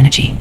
energy.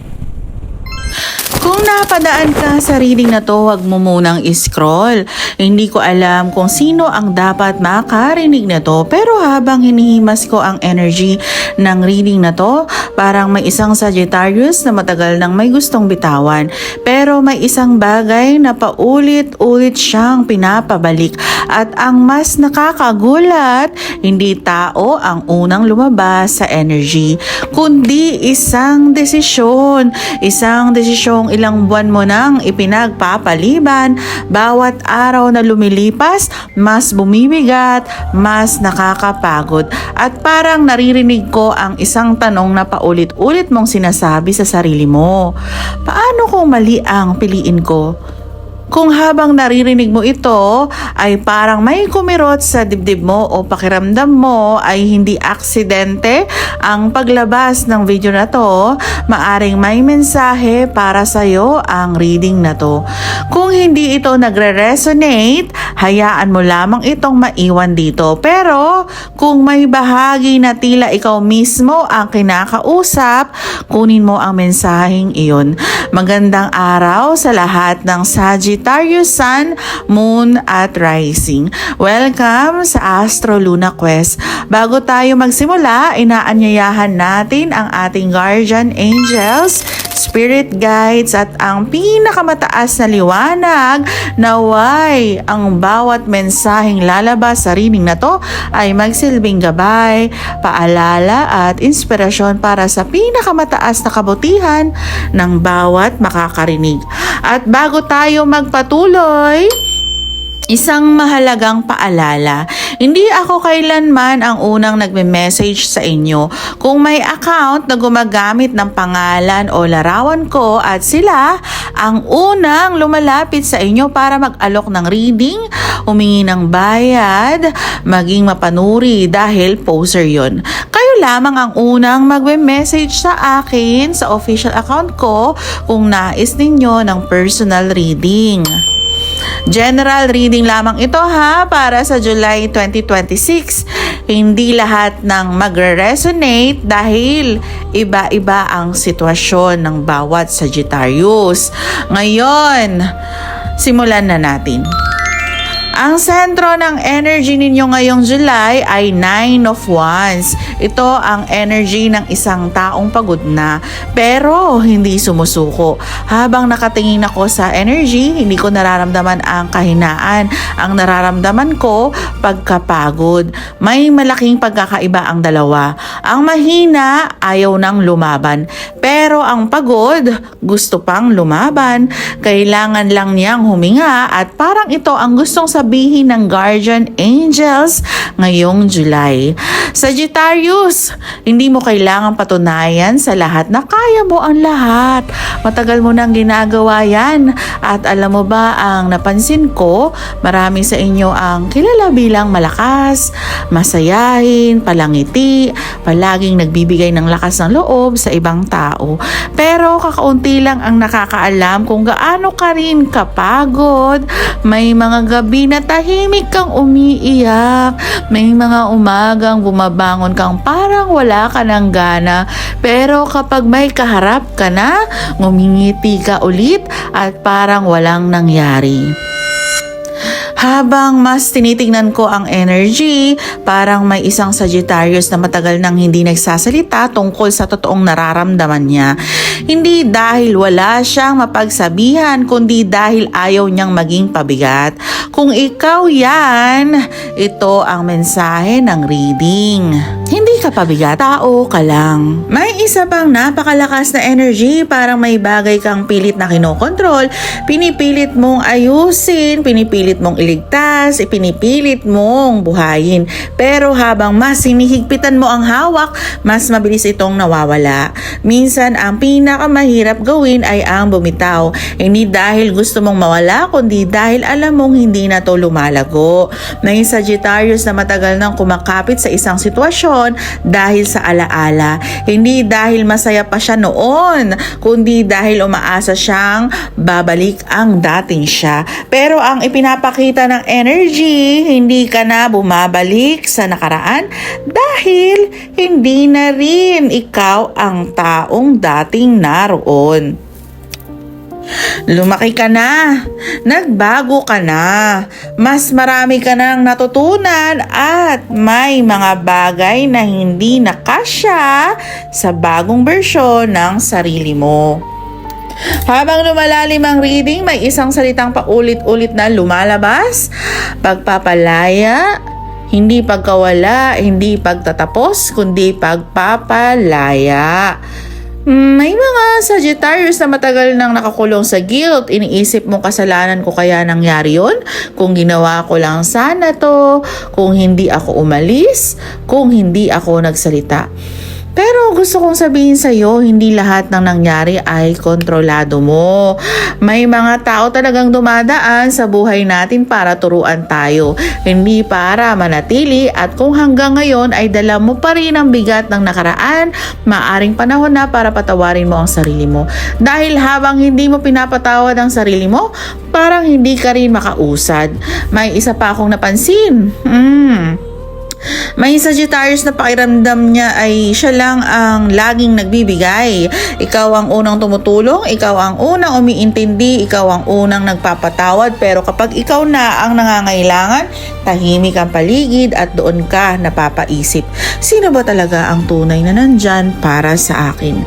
Kung napadaan ka sa reading na to, huwag mo munang scroll. Hindi ko alam kung sino ang dapat makarinig na to, pero habang hinihimas ko ang energy ng reading na to, parang may isang Sagittarius na matagal nang may gustong bitawan. Pero may isang bagay na paulit-ulit siyang pinapabalik. At ang mas nakakagulat, hindi tao ang unang lumabas sa energy, kundi isang desisyon. Isang desisyong ilang buwan mo nang ipinagpapaliban. Bawat araw na lumilipas, mas bumibigat, mas nakakapagod. At parang naririnig ko ang isang tanong na paulit-ulit mong sinasabi sa sarili mo. Paano kung mali ang piliin ko? Kung habang naririnig mo ito ay parang may kumirot sa dibdib mo o pakiramdam mo ay hindi aksidente ang paglabas ng video na to, maaring may mensahe para sa iyo ang reading na to. Kung hindi ito nagre-resonate, hayaan mo lamang itong maiwan dito. Pero kung may bahagi na tila ikaw mismo ang kinakausap, kunin mo ang mensaheng iyon. Magandang araw sa lahat ng Sagittarius Sun, Moon at Rising. Welcome sa Astro Luna Quest. Bago tayo magsimula, inaanyayahan natin ang ating guardian angels, spirit guides at ang pinakamataas na liwanag. Naway ang bawat mensaheng lalabas sa reading na to ay magsilbing gabay, paalala at inspirasyon para sa pinakamataas na kabutihan ng bawat makakarinig. At bago tayo magpatuloy, isang mahalagang paalala, hindi ako kailanman ang unang nagme-message sa inyo. Kung may account na gumagamit ng pangalan o larawan ko at sila ang unang lumalapit sa inyo para mag-alok ng reading, humingi ng bayad, maging mapanuri dahil poser yon. Kayo lamang ang unang magme-message sa akin sa official account ko kung nais ninyo ng personal reading. General reading lamang ito para sa July 2026. Hindi lahat ng magre-resonate dahil iba-iba ang sitwasyon ng bawat Sagittarius. Ngayon, simulan na natin. Ang sentro ng energy ninyo ngayong July ay 9 of Wands. Ito ang energy ng isang taong pagod na pero hindi sumusuko. Habang nakatingin ako sa energy, hindi ko nararamdaman ang kahinaan. Ang nararamdaman ko, pagkapagod. May malaking pagkakaiba ang dalawa. Ang mahina, ayaw nang lumaban. Pero ang pagod, gusto pang lumaban. Kailangan lang niyang huminga at parang ito ang gustong sabihin ng guardian angels ngayong July. Sagittarius, hindi mo kailangang patunayan sa lahat na kaya mo ang lahat. Matagal mo nang ginagawa yan. At alam mo ba, ang napansin ko, marami sa inyo ang kilala bilang malakas, masayahin, palangiti, palaging nagbibigay ng lakas ng loob sa ibang tao. Pero kakaunti lang ang nakakaalam kung gaano ka rin kapagod. May mga gabi na tahimik kang umiiyak. May mga umagang bumabangon kang parang wala ka ng gana. Pero kapag may kaharap ka na, ngumingiti ka ulit at parang walang nangyari. Habang mas tinitingnan ko ang energy, parang may isang Sagittarius na matagal nang hindi nagsasalita tungkol sa totoong nararamdaman niya. Hindi dahil wala siyang mapagsabihan, kundi dahil ayaw niyang maging pabigat. Kung ikaw yan, ito ang mensahe ng reading. Hindi ka pabigat, tao ka lang. May isa pang napakalakas na energy, parang may bagay kang pilit na kinokontrol, pinipilit mong ayusin, pinipilit mong iligtas, ipinipilit mong buhayin. Pero habang mas sinihigpitan mo ang hawak, mas mabilis itong nawawala. Minsan, ang pinakamahirap gawin ay ang bumitaw. Hindi dahil gusto mong mawala, kundi dahil alam mong hindi na to lumalago. May Sagittarius na matagal nang kumakapit sa isang sitwasyon dahil sa alaala. Hindi dahil masaya pa siya noon, kundi dahil umaasa siyang babalik ang dating siya. Pero ang ipinapakita pamamagitan ng energy, hindi ka na bumabalik sa nakaraan dahil hindi na rin ikaw ang taong dating naroon. Lumaki ka na, nagbago ka na, mas marami ka nang natutunan at may mga bagay na hindi nakasya sa bagong bersyon ng sarili mo. Habang lumalalim ang reading, may isang salitang paulit-ulit na lumalabas: pagpapalaya, hindi pagkawala, hindi pagtatapos, kundi pagpapalaya. May mga Sagittarius na matagal nang nakakulong sa guilt. Iniisip mo, kasalanan ko kaya nangyari yun? Kung ginawa ko lang sana to, kung hindi ako umalis, kung hindi ako nagsalita. Pero gusto kong sabihin sa'yo, hindi lahat ng nangyari ay kontrolado mo. May mga tao talagang dumadaan sa buhay natin para turuan tayo, hindi para manatili. At kung hanggang ngayon ay dala mo pa rin ang bigat ng nakaraan, maaring panahon na para patawarin mo ang sarili mo. Dahil habang hindi mo pinapatawad ang sarili mo, parang hindi ka rin makausad. May isa pa akong napansin. May Sagittarius na pakiramdam niya ay siya lang ang laging nagbibigay. Ikaw ang unang tumutulong, ikaw ang unang umiintindi, ikaw ang unang nagpapatawad. Pero kapag ikaw na ang nangangailangan, tahimik ang paligid at doon ka napapaisip, sino ba talaga ang tunay na nandyan para sa akin?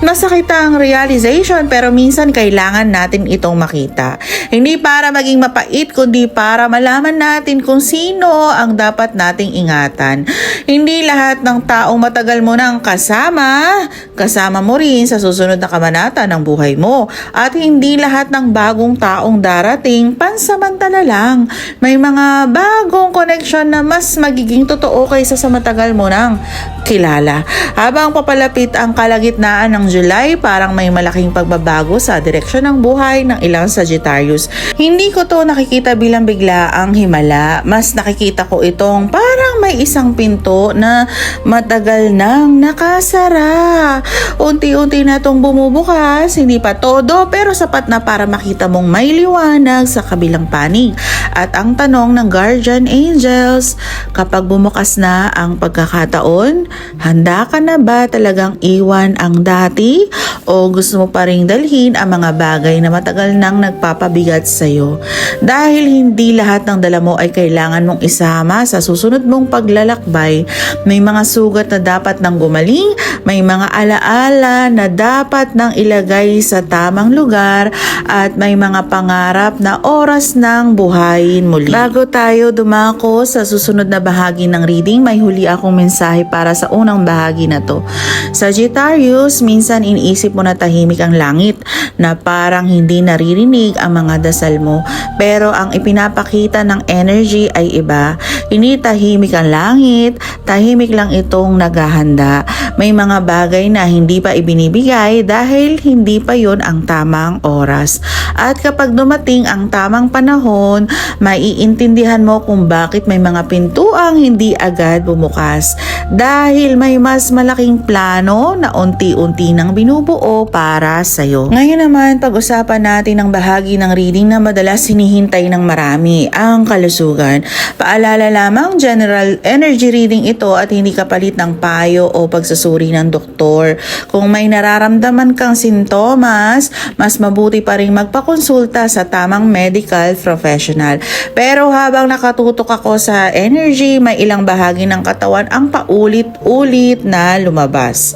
Masakit ang realization, pero minsan kailangan natin itong makita. Hindi para maging mapait, kundi para malaman natin kung sino ang dapat nating ingatan. Hindi lahat ng taong matagal mo nang kasama mo rin sa susunod na kabanata ng buhay mo. At hindi lahat ng bagong taong darating pansamantala lang. May mga bagong koneksyon na mas magiging totoo kaysa sa matagal mo nang kilala. Habang papalapit ang kalagitnaan ng July, parang may malaking pagbabago sa direksyon ng buhay ng ilang Sagittarius. Hindi ko to nakikita bilang biglaang himala. Mas nakikita ko itong parang may isang pinto na matagal nang nakasara. Unti-unti na itong bumubukas, hindi pa todo pero sapat na para makita mong may liwanag sa kabilang panig. At ang tanong ng guardian angels, kapag bumukas na ang pagkakataon, handa ka na ba talagang iwan ang dati? O gusto mo pa ring dalhin ang mga bagay na matagal nang nagpapabigat sa'yo? Dahil hindi lahat ng dala mo ay kailangan mong isama sa susunod mong paglalakbay. May mga sugat na dapat nang gumaling, may mga alaala na dapat nang ilagay sa tamang lugar, at may mga pangarap na oras nang buhayin muli. Bago tayo dumako sa susunod na bahagi ng reading, may huli akong mensahe para sa unang bahagi na to. Sagittarius, minsan iniisip mo na tahimik ang langit, na parang hindi naririnig ang mga dasal mo. Pero ang ipinapakita ng energy ay iba. Hindi tahimik ang langit, tahimik lang itong naghahanda. May mga bagay na hindi pa ibinibigay dahil hindi pa yon ang tamang oras. At kapag dumating ang tamang panahon, maiintindihan mo kung bakit may mga pintuang hindi agad bumukas. Dahil may mas malaking plano na unti-unti nang binubuo para sa'yo. Ngayon naman, pag-usapan natin ang bahagi ng reading na madalas hinihintay ng marami, ang kalusugan. Paalala lamang, general energy reading ito at hindi kapalit ng payo o pagsusuri ng doktor. Kung may nararamdaman kang sintomas, mas mabuti pa rin magpakonsulta sa tamang medical professional. Pero habang nakatutok ako sa energy, may ilang bahagi ng katawan ang paulit-ulit na lumabas.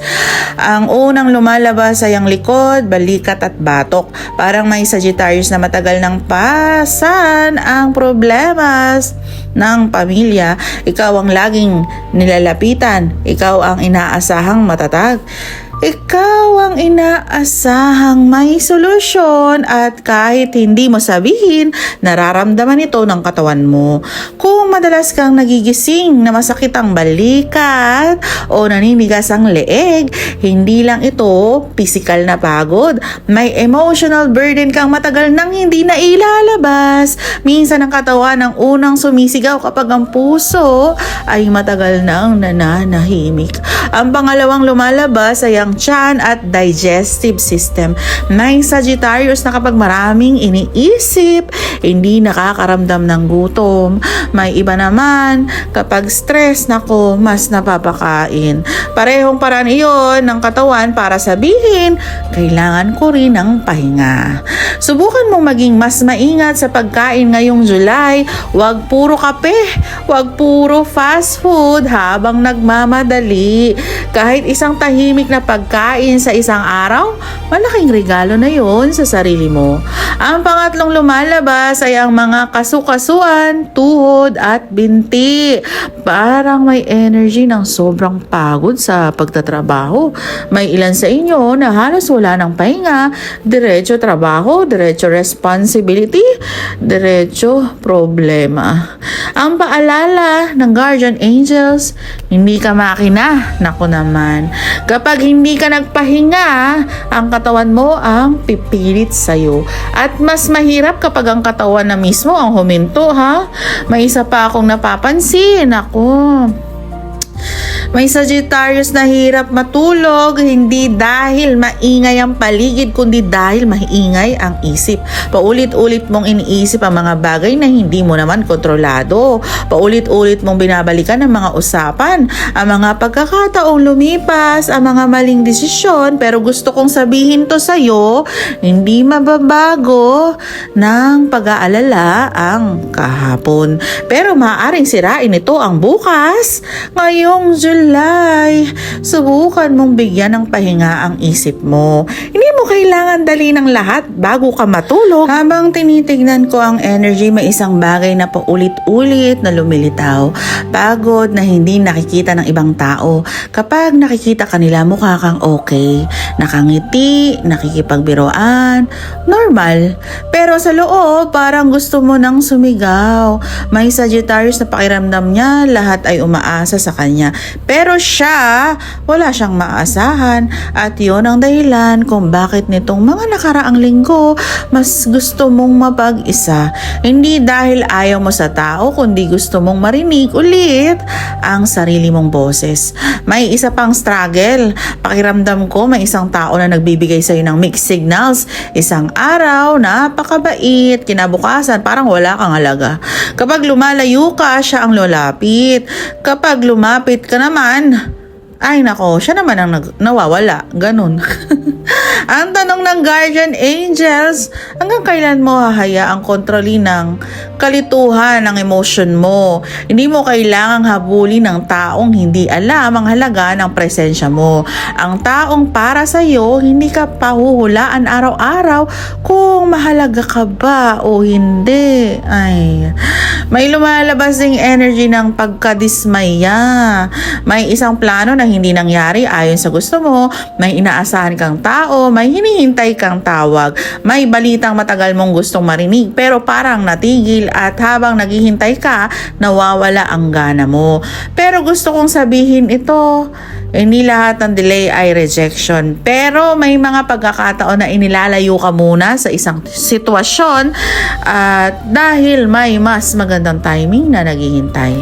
Ang unang lumalabas ay ang likod, balikat at batok. Parang may Sagittarius na matagal nang pasan ang problemas ng pamilya. Ikaw ang laging nilalapitan. Ikaw ang inaasahang matatag. Ikaw ang inaasahang may solusyon, at kahit hindi mo sabihin, nararamdaman ito ng katawan mo. Kung madalas kang nagigising na masakit ang balikat o naninigas ang leeg, hindi lang ito physical na pagod. May emotional burden kang matagal nang hindi na ilalabas. Minsan ang katawan ang unang sumisigaw kapag ang puso ay matagal nang nananahimik. Ang pangalawang lumalabas ay ang ng tiyan at digestive system. May Sagittarius na kapag maraming iniisip, hindi nakakaramdam ng gutom. May iba naman, kapag stress, nako, mas napapakain. Parehong paraan iyon ng katawan para sabihin, kailangan ko rin ng pahinga. Subukan mong maging mas maingat sa pagkain ngayong July. Huwag puro kape, huwag puro fast food habang nagmamadali. Kahit isang tahimik na pagkain sa isang araw, malaking regalo na yon sa sarili mo. Ang pangatlong lumalabas ay ang mga kasukasuan, tuhod at binti. Parang may energy ng sobrang pagod sa pagtatrabaho. May ilan sa inyo na halos wala ng pahinga, diretso trabaho, diretso responsibility, diretso problema. Ang paalala ng guardian angels, hindi ka makina. Naku naman. Kapag hindi ka nagpahinga, ang katawan mo ang pipilit sa'yo. At mas mahirap kapag ang katawan na mismo ang huminto, ha? May isa pa akong napapansin. Ako, may Sagittarius na hirap matulog, hindi dahil maingay ang paligid, kundi dahil maingay ang isip. Paulit-ulit mong iniisip ang mga bagay na hindi mo naman kontrolado. Paulit-ulit mong binabalikan ang mga usapan, ang mga pagkakataong lumipas, ang mga maling desisyon. Pero gusto kong sabihin to sa'yo, hindi mababago ng pag-aalala ang kahapon. Pero maaaring sirain ito ang bukas. Ngayong July, subukan mong bigyan ng pahinga ang isip mo. Hindi mo kailangan dali ng lahat bago ka matulog. Habang tinitignan ko ang energy, may isang bagay na paulit-ulit na lumilitaw. Pagod na hindi nakikita ng ibang tao. Kapag nakikita kanila, mukha kang okay. Nakangiti, nakikipagbiroan, normal. Pero sa loob, parang gusto mo nang sumigaw. May Sagittarius na pakiramdam niya, lahat ay umaasa sa kanya. Pero siya, wala siyang maasahan at yon ang dahilan kung bakit nitong mga nakaraang linggo mas gusto mong mapag-isa. Hindi dahil ayaw mo sa tao, kundi gusto mong marinig ulit ang sarili mong boses. May isa pang struggle. Pakiramdam ko may isang tao na nagbibigay sa'yo ng mixed signals. Isang araw, napakabait, kinabukasan, parang wala kang halaga. Kapag lumalayo ka, siya ang lulapit. Kapag lumapit ka naman, ay nako, siya naman ang nawawala. Ganun. Ang tanong ng guardian angels, hanggang kailan mo hahayaang kontrolin ng kalituhan ng emotion mo? Hindi mo kailangang habulin ng taong hindi alam ang halaga ng presensya mo. Ang taong para sa iyo, hindi ka pahuhulaan araw-araw kung mahalaga ka ba o hindi. Ay, may lumalabas ding energy ng pagkadismaya. May isang plano na hindi nangyari ayon sa gusto mo. May inaasahan kang tao, may hinihintay kang tawag. May balitang matagal mong gustong marinig pero parang natigil at habang naghihintay ka, nawawala ang gana mo. Pero gusto kong sabihin ito, hindi lahat ng delay ay rejection. Pero may mga pagkakataon na inilalayo ka muna sa isang sitwasyon at dahil may mas magandang timing na naghihintay.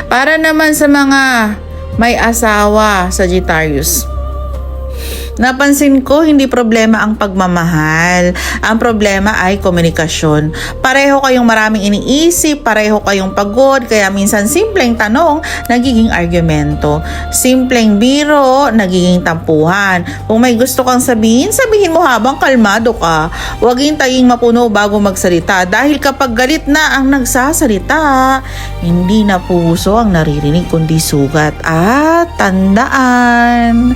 Para naman sa mga may asawa, Sagittarius, napansin ko hindi problema ang pagmamahal. Ang problema ay komunikasyon. Pareho kayong maraming iniisip, pareho kayong pagod, kaya minsan simpleng tanong nagiging argumento. Simpleng biro nagiging tampuhan. Kung may gusto kang sabihin, sabihin mo habang kalmado ka. Huwag hintaying mapuno bago magsalita dahil kapag galit na ang nagsasalita, hindi na puso ang naririnig kundi sugat. At tandaan,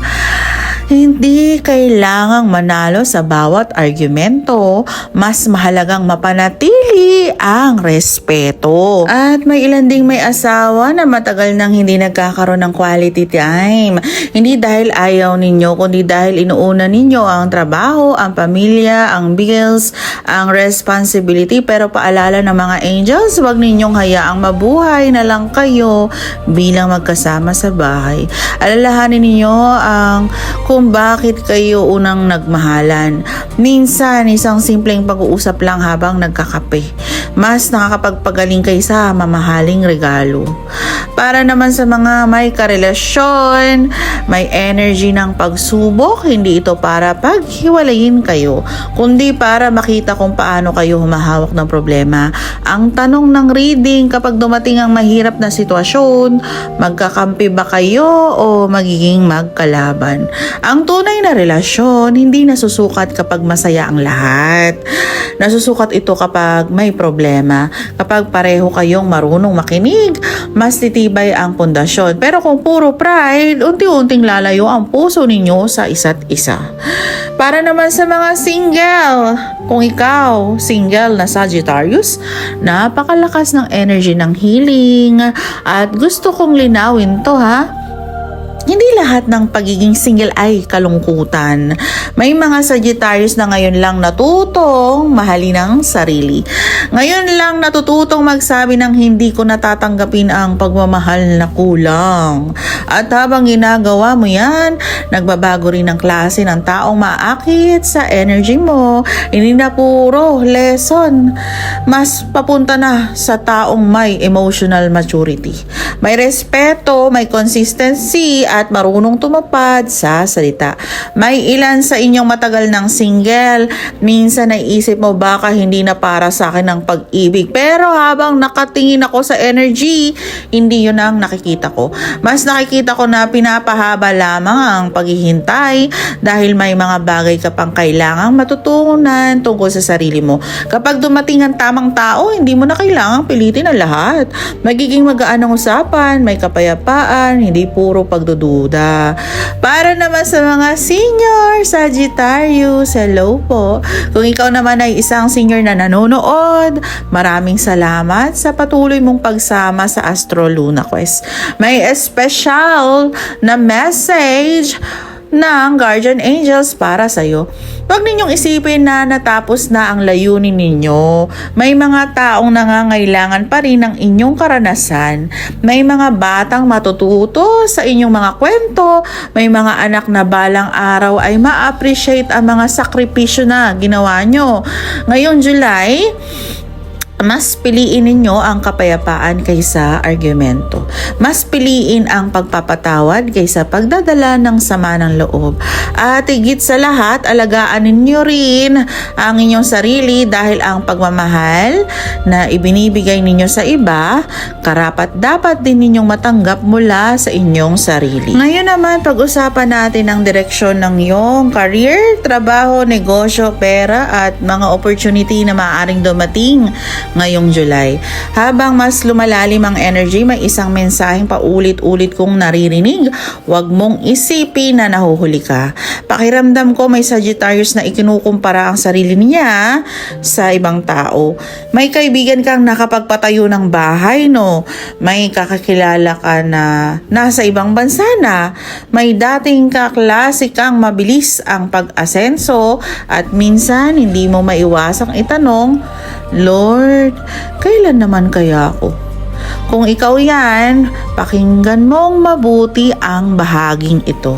hindi kailangang manalo sa bawat argumento. Mas mahalagang mapanatili ang respeto. At may ilan ding may asawa na matagal nang hindi nagkakaroon ng quality time. Hindi dahil ayaw ninyo, kundi dahil inuuna ninyo ang trabaho, ang pamilya, ang bills, ang responsibility. Pero paalala ng mga angels, huwag ninyong hayaang mabuhay na lang kayo bilang magkasama sa bahay. Alalahanin ninyo ang kung bakit kayo unang nagmahalan. Minsan, isang simpleng pag-uusap lang habang nagkakape. Mas nakakapagpagaling kaysa mamahaling regalo. Para naman sa mga may karelasyon, may energy ng pagsubok, hindi ito para paghiwalayin kayo, kundi para makita kung paano kayo humahawak ng problema. Ang tanong ng reading, kapag dumating ang mahirap na sitwasyon, magkakampi ba kayo o magiging magkalaban? Ang tunay na relasyon, hindi nasusukat kapag masaya ang lahat. Nasusukat ito kapag may problema. Kapag pareho kayong marunong makinig, mas titibay ang pundasyon. Pero kung puro pride, unti-unting lalayo ang puso ninyo sa isa't isa. Para naman sa mga single, kung ikaw, single na Sagittarius, napakalakas ng energy ng healing at gusto kong linawin to ha. Hindi lahat ng pagiging single ay kalungkutan. May mga Sagittarius na ngayon lang natutong mahalin ang sarili. Ngayon lang natututong magsabi ng hindi ko natatanggapin ang pagmamahal na kulang. At habang ginagawa mo yan, nagbabago rin ang klase ng taong maakit sa energy mo. Hindi na puro lesson. Mas papunta na sa taong may emotional maturity. May respeto, may consistency, at marunong tumapad sa salita. May ilan sa inyong matagal ng single. Minsan naisip mo baka hindi na para sa akin ang pag-ibig. Pero habang nakatingin ako sa energy, hindi yun ang nakikita ko. Mas nakikita ko na pinapahaba lamang ang paghihintay dahil may mga bagay ka pang kailangang matutunan tungkol sa sarili mo. Kapag dumating ang tamang tao, hindi mo na kailangang pilitin ang lahat. Magiging magaan ang usapan, may kapayapaan, hindi puro pagdududa. Para naman sa mga senior Sagittarius, hello po. Kung ikaw naman ay isang senior na nanonood, maraming salamat sa patuloy mong pagsama sa Astro Luna Quest. May special na message ng Guardian Angels para sa'yo. Huwag ninyong isipin na natapos na ang layunin ninyo. May mga taong nangangailangan pa rin ng inyong karanasan. May mga batang matututo sa inyong mga kwento. May mga anak na balang araw ay ma-appreciate ang mga sakripisyo na ginawa nyo. Ngayong July, mas piliin ninyo ang kapayapaan kaysa argumento. Mas piliin ang pagpapatawad kaysa pagdadala ng sama ng loob. At higit sa lahat, alagaan ninyo rin ang inyong sarili dahil ang pagmamahal na ibinibigay ninyo sa iba, karapat dapat din ninyong matanggap mula sa inyong sarili. Ngayon naman, pag-usapan natin ang direksyon ng iyong career, trabaho, negosyo, pera at mga opportunity na maaaring dumating ngayong July. Habang mas lumalalim ang energy, may isang mensaheng paulit-ulit kong naririnig. Huwag mong isipin na nahuhuli ka. Pakiramdam ko may Sagittarius na ikinukumpara ang sarili niya sa ibang tao. May kaibigan kang nakapagpatayo ng bahay, no? May kakakilala ka na nasa ibang bansa na. May dating kaklase kang mabilis ang pag-asenso at minsan hindi mo maiwasang itanong, Lord, kailan naman kaya ako? Kung ikaw yan, pakinggan mong mabuti ang bahaging ito.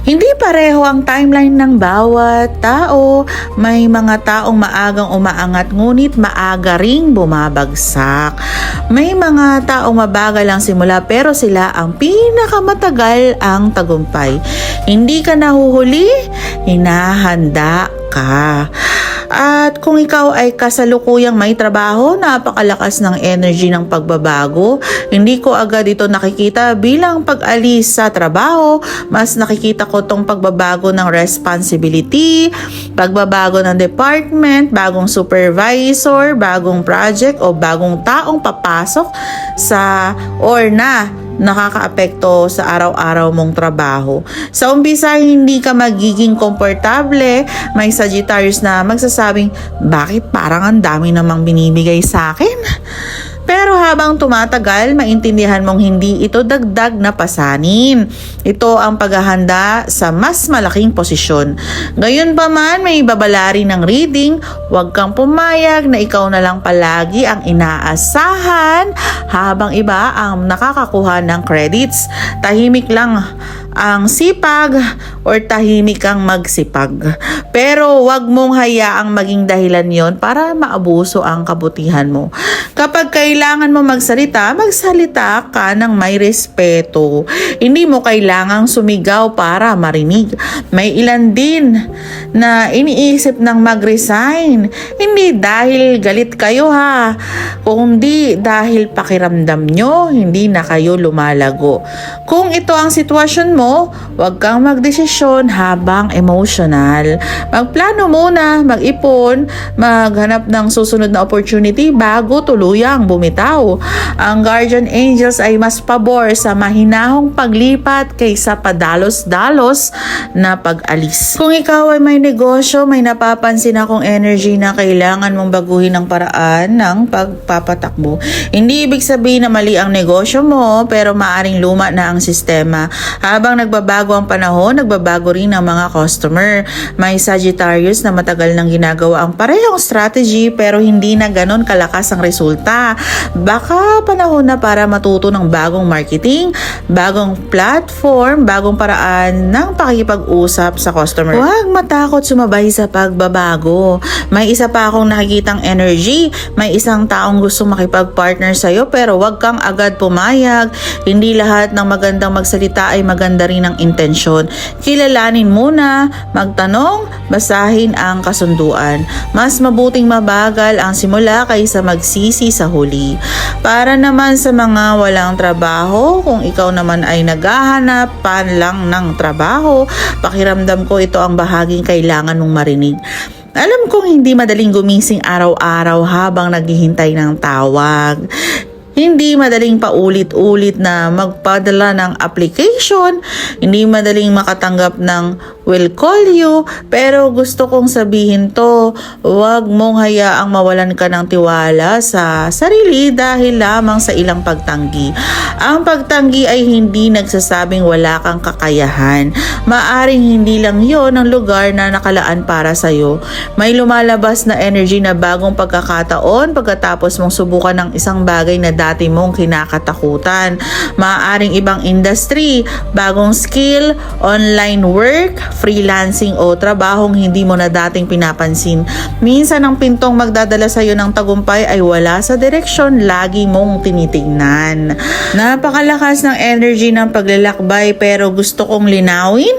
Hindi pareho ang timeline ng bawat tao. May mga taong maagang umaangat ngunit maaga ring bumabagsak. May mga taong mabagal ang simula pero sila ang pinakamatagal ang tagumpay. Hindi ka nahuhuli, hinahanda ka. At kung ikaw ay kasalukuyang may trabaho, napakalakas ng energy ng pagbabago. Hindi ko agad ito nakikita bilang pag-alis sa trabaho. Mas nakikita ko tong pagbabago ng responsibility, pagbabago ng department, bagong supervisor, bagong project o bagong taong papasok sa or na nakakaapekto sa araw-araw mong trabaho. Sa umpisa, hindi ka magiging komportable. May Sagittarius na magsasabing, bakit parang ang dami namang binibigay sa akin? Pero habang tumatagal, maintindihan mong hindi ito dagdag na pasanin. Ito ang paghahanda sa mas malaking posisyon. Gayon pa man, may babalari ng reading, huwag kang pumayag na ikaw na lang palagi ang inaasahan habang iba ang nakakakuha ng credits. Tahimik lang ang sipag or tahimik kang magsipag. Pero wag mong hayaang maging dahilan yon para maabuso ang kabutihan mo. Kapag kailangan mo magsalita, magsalita ka ng may respeto. Hindi mo kailangang sumigaw para marinig. May ilan din na iniisip ng mag-resign. Hindi dahil galit kayo ha, kundi dahil pakiramdam nyo, hindi na kayo lumalago. Kung ito ang sitwasyon mo, huwag kang magdesisyon habang emotional. Magplano muna, mag-ipon, maghanap ng susunod na opportunity bago tuluyang bumitaw. Ang guardian angels ay mas pabor sa mahinahong paglipat kaysa padalos-dalos na pag-alis. Kung ikaw ay may negosyo, may napapansin akong energy na kailangan mong baguhin ang paraan ng pagpapatakbo. Hindi ibig sabihin na mali ang negosyo mo, pero maaring luma na ang sistema. Habang nagbabago ang panahon, nagbabago rin ang mga customer. May Sagittarius na matagal nang ginagawa ang parehong strategy pero hindi na ganon kalakas ang resulta. Baka panahon na para matuto ng bagong marketing, bagong platform, bagong paraan ng pakikipag-usap sa customer. Huwag matakot sumabay sa pagbabago. May isa pa akong nakikitang energy. May isang taong gusto makipag-partner sa'yo pero huwag kang agad pumayag. Hindi lahat ng magandang magsalita ay maganda rin ang intensyon. Kilalanin muna, magtanong, basahin ang kasunduan. Mas mabuting mabagal ang simula kaysa magsisi sa huli. Para naman sa mga walang trabaho, kung ikaw naman ay naghahanap pa lang ng trabaho, pakiramdam ko ito ang bahaging kailangan mong marinig. Alam kong hindi madaling gumising araw-araw habang naghihintay ng tawag. Hindi madaling paulit-ulit na magpadala ng application, hindi madaling makatanggap ng will call you, pero gusto kong sabihin to, huwag mong hayaang mawalan ka ng tiwala sa sarili dahil lamang sa ilang pagtanggi. Ang pagtanggi ay hindi nagsasabing wala kang kakayahan. Maaring hindi lang yon ang lugar na nakalaan para sa'yo. May lumalabas na energy na bagong pagkakataon pagkatapos mong subukan ng isang bagay na dati mong kinakatakutan. Maaaring ibang industry, bagong skill, online work, freelancing o trabahong hindi mo na dating pinapansin. Minsan ang pintong magdadala sa iyo ng tagumpay ay wala sa direksyon lagi mong tinitingnan. Napakalakas ng energy ng paglalakbay pero gusto kong linawin.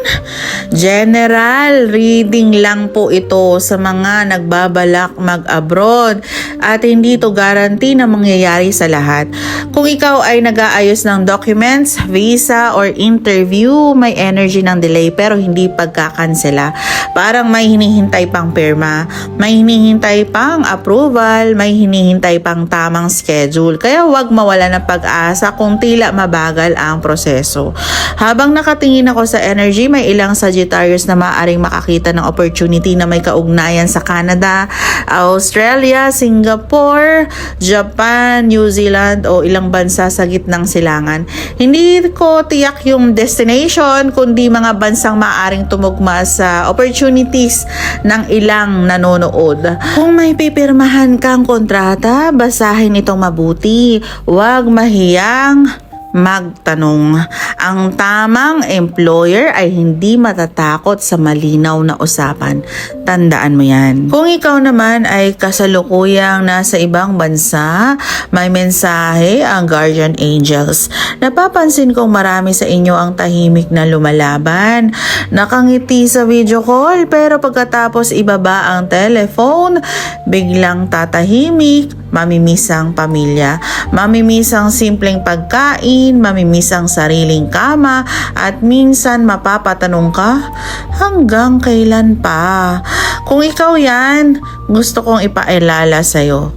General reading lang po ito sa mga nagbabalak mag-abroad at hindi to guarantee na mangyayari sa lahat. Kung ikaw ay nag-aayos ng documents, visa or interview, may energy ng delay pero hindi pagkakansela. Parang may hinihintay pang pirma, may hinihintay pang approval, may hinihintay pang tamang schedule. Kaya huwag mawala ng pag-asa kung tila mabagal ang proseso. Habang nakatingin ako sa energy, may ilang Sagittarius na maaaring makakita ng opportunity na may kaugnayan sa Canada, Australia, Singapore, Japan, New Zealand o ilang bansa sa gitnang silangan. Hindi ko tiyak yung destination kundi mga bansang maaaring tumugma sa opportunities ng ilang nanonood. Kung may pipirmahan kang kontrata, basahin itong mabuti. Huwag mahiyang magtanong. Ang tamang employer ay hindi matatakot sa malinaw na usapan. Tandaan mo yan. Kung ikaw naman ay kasalukuyang nasa ibang bansa, may mensahe ang guardian angels. Napapansin kong marami sa inyo ang tahimik na lumalaban. Nakangiti sa video call pero pagkatapos ibaba ang telephone, biglang tatahimik, mamimiss ang pamilya, mamimiss ang simpleng pagkain, mamimiss ang sariling kama, at minsan mapapatanong ka, hanggang kailan pa? Kung ikaw yan, gusto kong ipaalala sa'yo.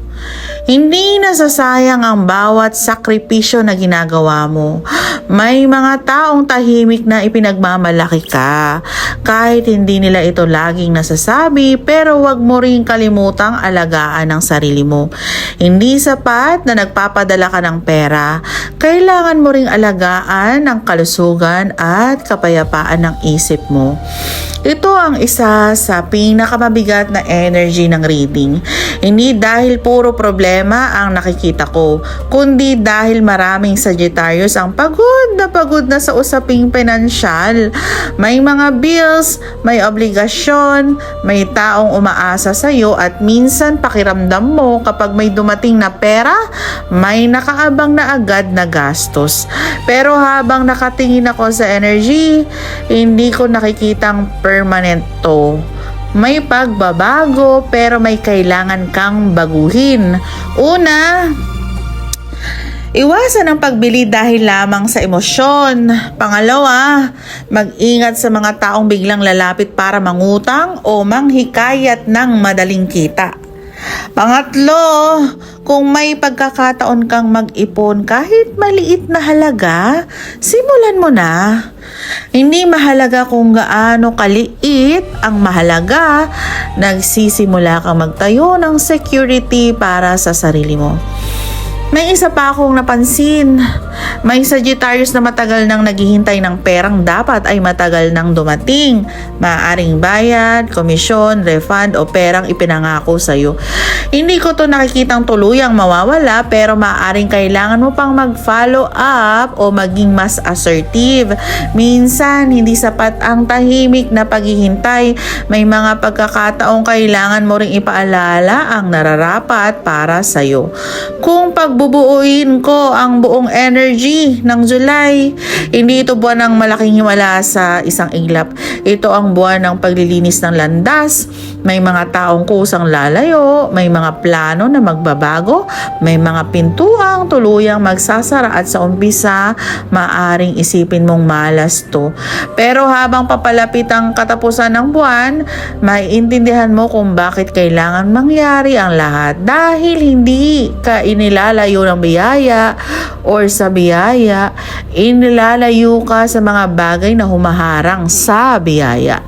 Hindi nasasayang ang bawat sakripisyo na ginagawa mo. May mga taong tahimik na ipinagmamalaki ka. Kahit hindi nila ito laging nasasabi, pero wag mo rin kalimutang alagaan ang sarili mo. Hindi sapat na nagpapadala ka ng pera. Kailangan mo ring alagaan ang kalusugan at kapayapaan ng isip mo. Ito ang isa sa pinakamabigat na energy ng reading. Hindi dahil puro problema problema ang nakikita ko, kundi dahil maraming Sagittarius ang pagod na sa usaping pinansyal. May mga bills, may obligasyon, may taong umaasa sa iyo at minsan pakiramdam mo kapag may dumating na pera, may nakaabang na agad na gastos. Pero habang nakatingin ako sa energy, hindi ko nakikitang permanent to. May pagbabago pero may kailangan kang baguhin. Una, iwasan ang pagbili dahil lamang sa emosyon. Pangalawa, mag-ingat sa mga taong biglang lalapit para mangutang o manghikayat ng madaling kita. Pangatlo, kung may pagkakataon kang mag-ipon kahit maliit na halaga, simulan mo na. Hindi mahalaga kung gaano kaliit, ang mahalaga, nagsisimula kang magtayo ng security para sa sarili mo. May isa pa akong napansin. May Sagittarius na matagal nang naghihintay ng perang dapat ay matagal nang dumating. Maaaring bayad, komisyon, refund o perang ipinangako sa iyo. Hindi ko to nakikitang tuluyang mawawala pero maaaring kailangan mo pang mag-follow up o maging mas assertive. Minsan, hindi sapat ang tahimik na paghihintay. May mga pagkakataong kailangan mo ring ipaalala ang nararapat para sa iyo. Kung pagbubuuin ko ang buong energy ng July, hindi ito buwan ng malaking himala sa isang iglap. Ito ang buwan ng paglilinis ng landas. May mga taong kusang lalayo, may mga plano na magbabago, may mga pintuang tuluyang magsasara at sa umpisa, maaring isipin mong malas to. Pero habang papalapit ang katapusan ng buwan, maiintindihan mo kung bakit kailangan mangyari ang lahat dahil hindi ka inilalayo ng biyaya or sa biyaya, inilalayo ka sa mga bagay na humaharang sa biyaya.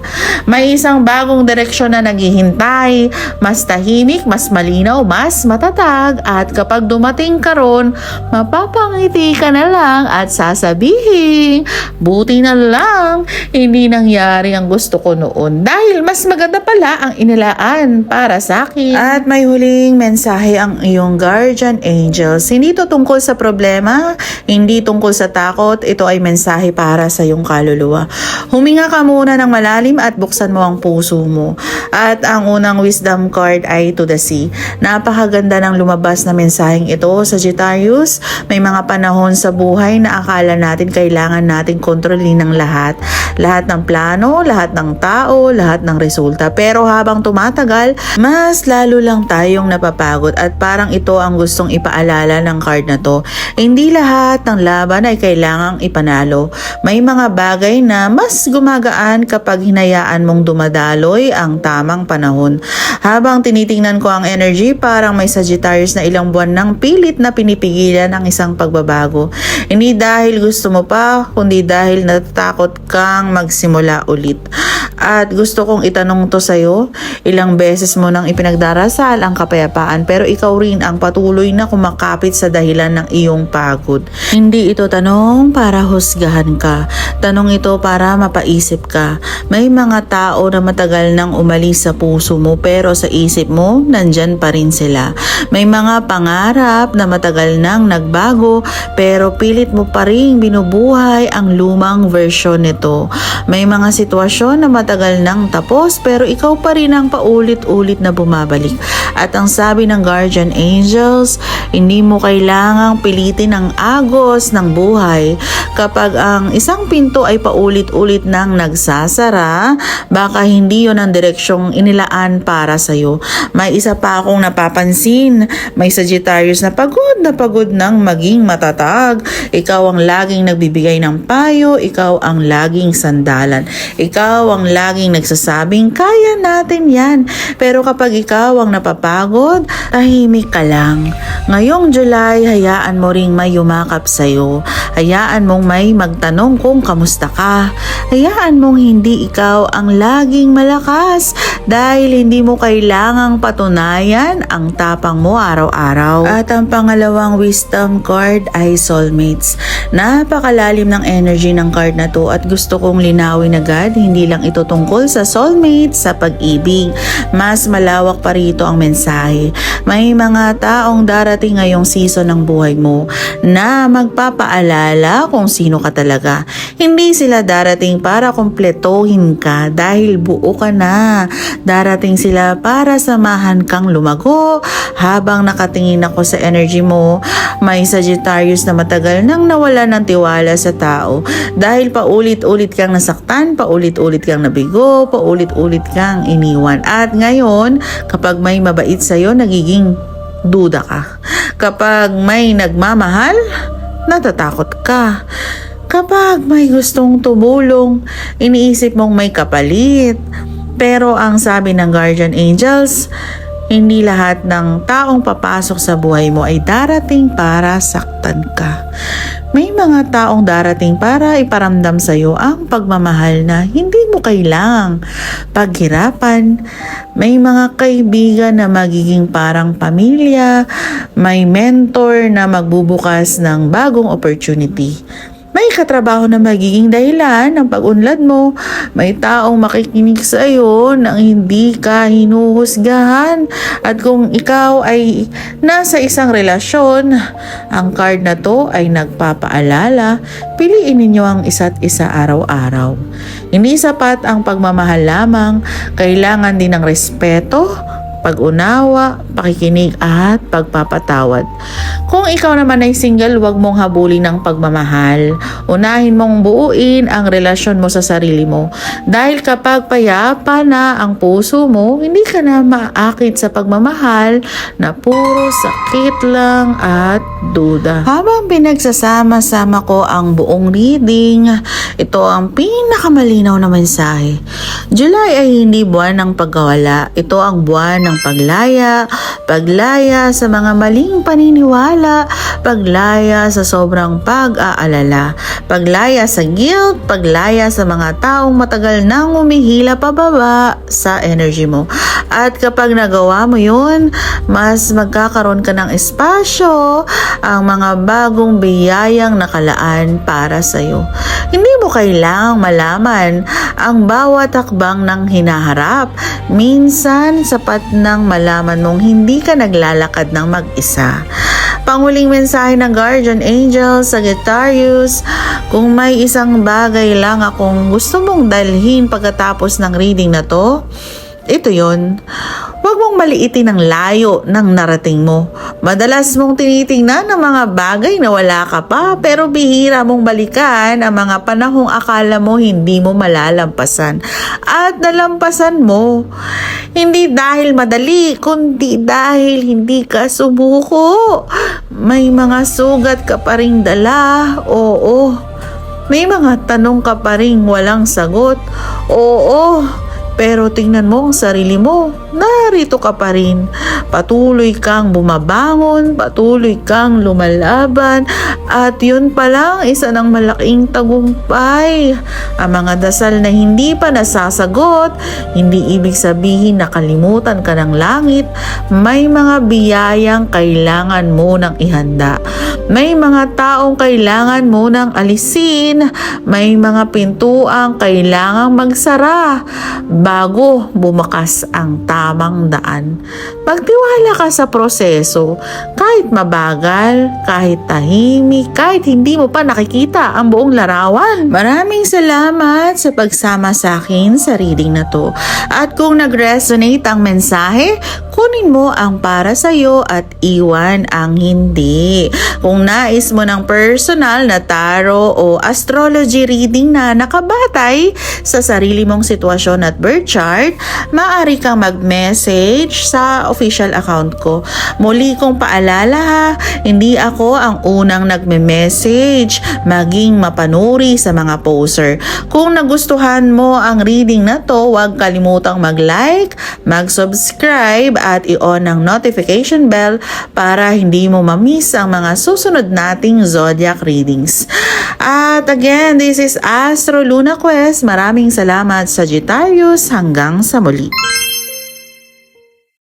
May isang bagong direksyon na naghihintay, mas tahimik, mas malinaw, mas matatag at kapag dumating ka ron, mapapangiti ka na lang at sasabihin, buti na lang, hindi nangyari ang gusto ko noon dahil mas maganda pala ang inilaan para sa akin. At may huling mensahe ang iyong guardian angels. Hindi ito tungkol sa problema, hindi tungkol sa takot, ito ay mensahe para sa iyong kaluluwa. Huminga ka muna ng malalim at buksan mo ang puso mo. At ang unang wisdom card ay to the sea. Napakaganda ng lumabas na mensaheng ito, Sagittarius. May mga panahon sa buhay na akala natin kailangan natin kontrolin ng lahat. Lahat ng plano, lahat ng tao, lahat ng resulta. Pero habang tumatagal, mas lalo lang tayong napapagod at parang ito ang gustong ipaalala ng card na to. Hindi lahat ng laban ay kailangang ipanalo. May mga bagay na mas gumagaan kapag hinayaan mong dumadaloy ang tamang panahon. Habang tinitingnan ko ang energy, parang may Sagittarius na ilang buwan ng pilit na pinipigilan ang isang pagbabago. Hindi dahil gusto mo pa, kundi dahil natatakot kang magsimula ulit. At gusto kong itanong to sa'yo, ilang beses mo nang ipinagdarasal ang kapayapaan pero ikaw rin ang patuloy na kumakapit sa dahilan ng iyong pagod. Hindi ito tanong para husgahan ka. Tanong ito para mapaisip ka. May mga tao na matagal nang umalis sa puso mo pero sa isip mo, nandyan pa rin sila. May mga pangarap na matagal nang nagbago pero pilit mo pa rin binubuhay ang lumang version nito. May mga sitwasyon na matagal nang tapos pero ikaw pa rin ang paulit-ulit na bumabalik. At ang sabi ng guardian angels, hindi mo kailangang pilitin ang agos ng buhay. Kapag ang isang pinto ay paulit-ulit nang nagsasara, baka hindi yon ang direksyong inilaan para sa'yo. May isa pa akong napapansin, may Sagittarius na pagod nang maging matatag. Ikaw ang laging nagbibigay ng payo, ikaw ang laging sandalan. Ikaw ang laging nagsasabing, kaya natin yan. Pero kapag ikaw ang napapagod, tahimik ka lang. Ngayong July, hayaan mo ring may yumakap sa'yo. Hayaan mong may magtanong kung kamusta ka. Hayaan mong hindi ikaw ang laging malakas dahil hindi mo kailangang patunayan ang tapang mo araw-araw. At ang pangalawang wisdom card ay soulmates. Napakalalim ng energy ng card na to at gusto kong linawin agad, hindi lang ito tungkol sa soulmates sa pag-ibig. Mas malawak pa rito ang mensahe. May mga taong darating ngayong season ng buhay mo na magpapaalala kung sino ka talaga. Hindi sila darating para kumpletuhin ka dahil buo ka na. Darating sila para samahan kang lumago. Habang nakatingin ako sa energy mo, may Sagittarius na matagal nang nawala ng tiwala sa tao dahil paulit-ulit kang nasaktan, paulit-ulit kang nabigo, paulit-ulit kang iniwan. At ngayon, kapag may mabait sa'yo, nagiging duda ka. Kapag may nagmamahal, natatakot ka. Kapag may gustong tumulong, iniisip mong may kapalit. Pero ang sabi ng guardian angels, hindi lahat ng taong papasok sa buhay mo ay darating para saktan ka. May mga taong darating para iparamdam sa iyo ang pagmamahal na hindi mo kailangang paghirapan. May mga kaibigan na magiging parang pamilya, may mentor na magbubukas ng bagong opportunity. May katrabaho na magiging dahilan ng pag-unlad mo. May taong makikinig sa iyo nang hindi ka hinuhusgahan. At kung ikaw ay nasa isang relasyon, ang card na to ay nagpapaalala, piliin ninyo ang isa't isa araw-araw. Hindi sapat ang pagmamahal lamang, kailangan din ng respeto, pag-unawa, pakikinig at pagpapatawad. Kung ikaw naman ay single, huwag mong habulin ng pagmamahal. Unahin mong buuin ang relasyon mo sa sarili mo. Dahil kapag payapa na ang puso mo, hindi ka na maakit sa pagmamahal na puro sakit lang at duda. Habang pinagsasama-sama ko ang buong reading, ito ang pinakamalinaw na mensahe. July ay hindi buwan ng pagkawala. Ito ang buwan ng paglaya sa mga maling paniniwala, paglaya sa sobrang pag-aalala, paglaya sa guilt, paglaya sa mga taong matagal nang umihila pababa sa energy mo. At kapag nagawa mo yun, mas magkakaroon ka ng espasyo ang mga bagong biyayang nakalaan para sa'yo. Hindi mo kailangang malaman ang bawat hakbang ng hinaharap. Minsan, sapat nang malaman mong hindi ka naglalakad ng mag-isa. Panguling mensahe ng guardian angel Sagittarius, kung may isang bagay lang akong gusto mong dalhin pagkatapos ng reading na to, ito yon. Huwag mong maliitin ang layo ng narating mo. Madalas mong tinitingnan ang mga bagay na wala ka pa, pero bihira mong balikan ang mga panahong akala mo hindi mo malalampasan. At nalampasan mo. Hindi dahil madali, kundi dahil hindi ka sumuko. May mga sugat ka pa ring dala, oo. May mga tanong ka pa ring walang sagot, oo. Pero tingnan mo ang sarili mo, narito ka pa rin. Patuloy kang bumabangon, patuloy kang lumalaban, at yun pa lang isa ng malaking tagumpay. Ang mga dasal na hindi pa nasasagot, hindi ibig sabihin nakalimutan ka ng langit. May mga biyayang kailangan mo nang ihanda. May mga taong kailangan mo nang alisin. May mga pintuang kailangang magsara bago bumakas ang tamang daan. Magtiwala ka sa proseso, kahit mabagal, kahit tahimik, kahit hindi mo pa nakikita ang buong larawan. Maraming salamat sa pagsama sa akin sa reading na to. At kung nag-resonate ang mensahe, kunin mo ang para sa'yo at iwan ang hindi. Kung nais mo ng personal na tarot o astrology reading na nakabatay sa sarili mong sitwasyon at birth chart, maaari kang mag-message sa official official account ko. Muli kong paalala ha, hindi ako ang unang nagme-message maging mapanuri sa mga poster. Kung nagustuhan mo ang reading na to, huwag kalimutang mag-like, mag-subscribe at i-on ang notification bell para hindi mo ma-miss ang mga susunod nating zodiac readings. At again, this is Astro Luna Quest. Maraming salamat, Sagittarius. Hanggang sa muli.